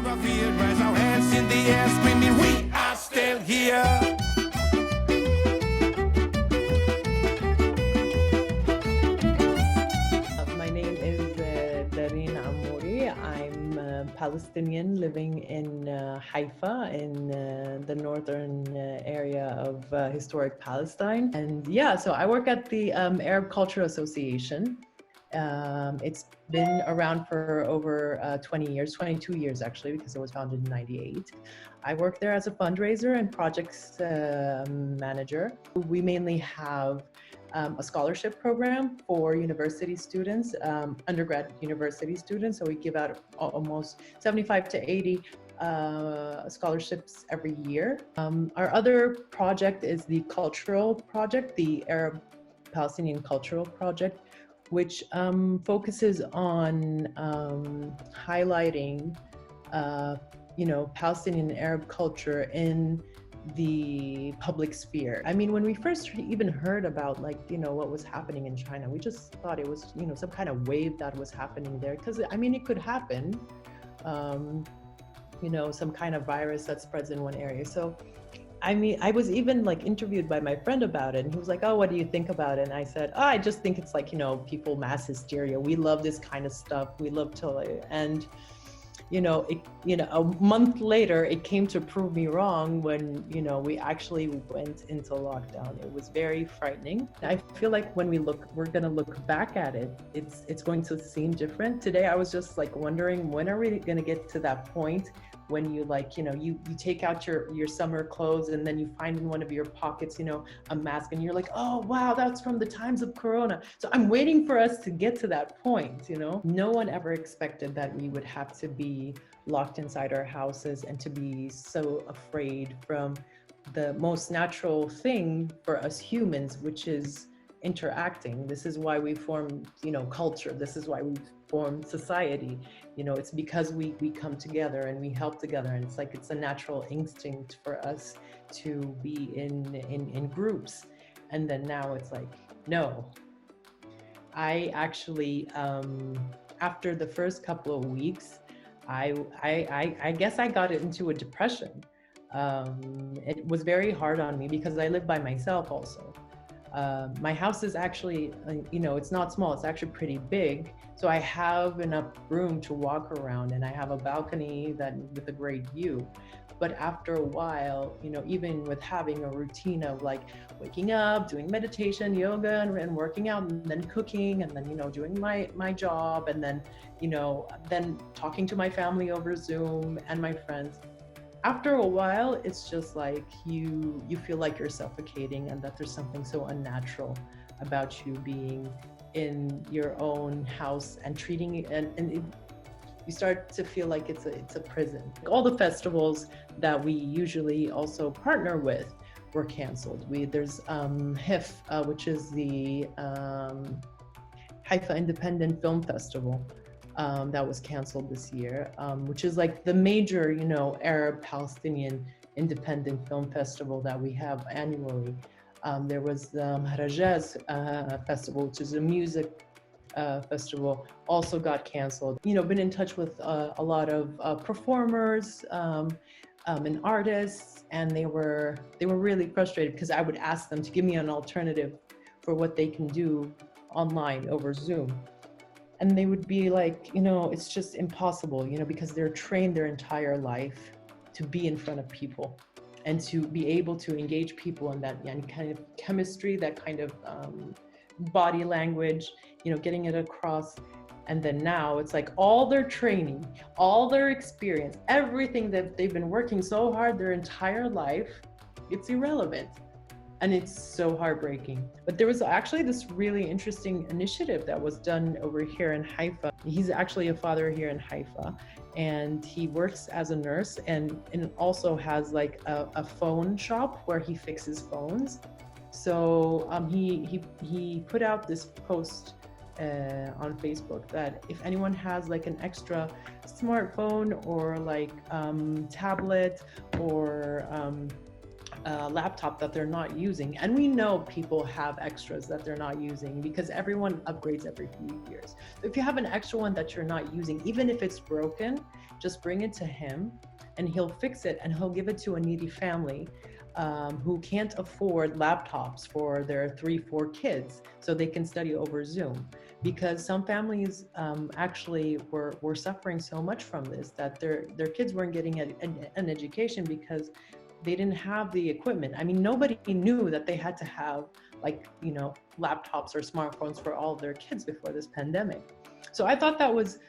of fear, raise our hands in the air, screaming, we are still here. My name is Dareen Amouri. I'm Palestinian living in Haifa in the northern area of historic Palestine. And yeah, so I work at the Arab Culture Association. It's been around for over 20 years, 22 years actually, because it was founded in 98. I work there as a fundraiser and projects manager. We mainly have a scholarship program for university students, undergrad university students. So we give out almost 75 to 80 scholarships every year. Our other project is the cultural project, the Arab Palestinian Cultural Project, which focuses on highlighting, Palestinian Arab culture in the public sphere. I mean, when we first even heard about what was happening in China, we just thought it was, some kind of wave that was happening there. Because I mean, it could happen, some kind of virus that spreads in one area. So, I mean, I was even interviewed by my friend about it, and he was like, "Oh, what do you think about it?" And I said, "Oh, I just think it's people mass hysteria. We love this kind of stuff. We love to," and a month later, it came to prove me wrong when, we actually went into lockdown. It was very frightening. I feel like when we're going to look back at it, it's going to seem different. Today, I was just wondering, when are we going to get to that point when you you take out your summer clothes and then you find in one of your pockets, a mask, and you're like, oh, wow, that's from the times of Corona. So I'm waiting for us to get to that point, No one ever expected that we would have to be locked inside our houses and to be so afraid from the most natural thing for us humans, which is interacting. This is why we form, culture. This is why we form society. It's because we come together and we help together, and it's a natural instinct for us to be in groups. And then now it's no. I actually, after the first couple of weeks, I guess I got into a depression. It was very hard on me because I live by myself also. My house is actually, it's not small, it's actually pretty big. So I have enough room to walk around, and I have a balcony with a great view. But after a while, even with having a routine of waking up, doing meditation, yoga, and working out, and then cooking, and then, doing my job, and then, then talking to my family over Zoom and my friends. After a while, it's just you feel like you're suffocating, and that there's something so unnatural about you being in your own house and treating it, and you start to feel like it's a prison. All the festivals that we usually also partner with were canceled. There's HIF, which is the Haifa Independent Film Festival. That was canceled this year, which is the major, Arab Palestinian independent film festival that we have annually. There was the Maharajaz festival, which is a music festival, also got canceled. Been in touch with a lot of performers and artists, and they were really frustrated because I would ask them to give me an alternative for what they can do online over Zoom. And they would be it's just impossible, because they're trained their entire life to be in front of people and to be able to engage people in that kind of chemistry, that kind of body language, getting it across. And then now it's all their training, all their experience, everything that they've been working so hard their entire life, it's irrelevant. And it's so heartbreaking. But there was actually this really interesting initiative that was done over here in Haifa. He's actually a father here in Haifa, and he works as a nurse and also has a phone shop where he fixes phones. So he put out this post on Facebook that if anyone has an extra smartphone or tablet or laptop that they're not using. And we know people have extras that they're not using because everyone upgrades every few years. So if you have an extra one that you're not using, even if it's broken, just bring it to him and he'll fix it and he'll give it to a needy family who can't afford laptops for their 3, 4 kids so they can study over Zoom. Because some families actually were suffering so much from this that their kids weren't getting an education because they didn't have the equipment. I mean, nobody knew that they had to have like, laptops or smartphones for all of their kids before this pandemic. So I thought that was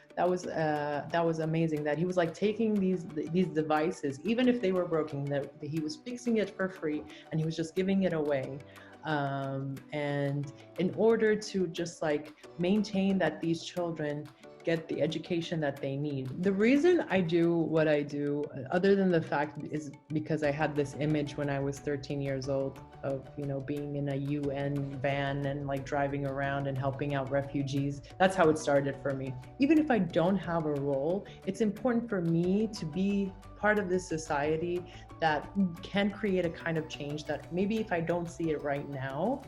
amazing that he was like taking these devices, even if they were broken, that he was fixing it for free and he was just giving it away. And in order to just like maintain that these children get the education that they need. The reason I do what I do, other than the fact, is because I had this image when I was 13 years old of, being in a UN van and like driving around and helping out refugees. That's how it started for me. Even if I don't have a role, it's important for me to be part of this society that can create a kind of change that maybe if I don't see it right now,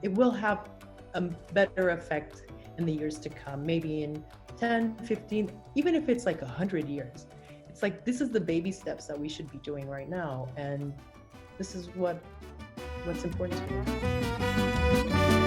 it will have a better effect in the years to come, maybe in 10, 15, even if it's like 100 years. It's like, this is the baby steps that we should be doing right now. And this is what's important to me.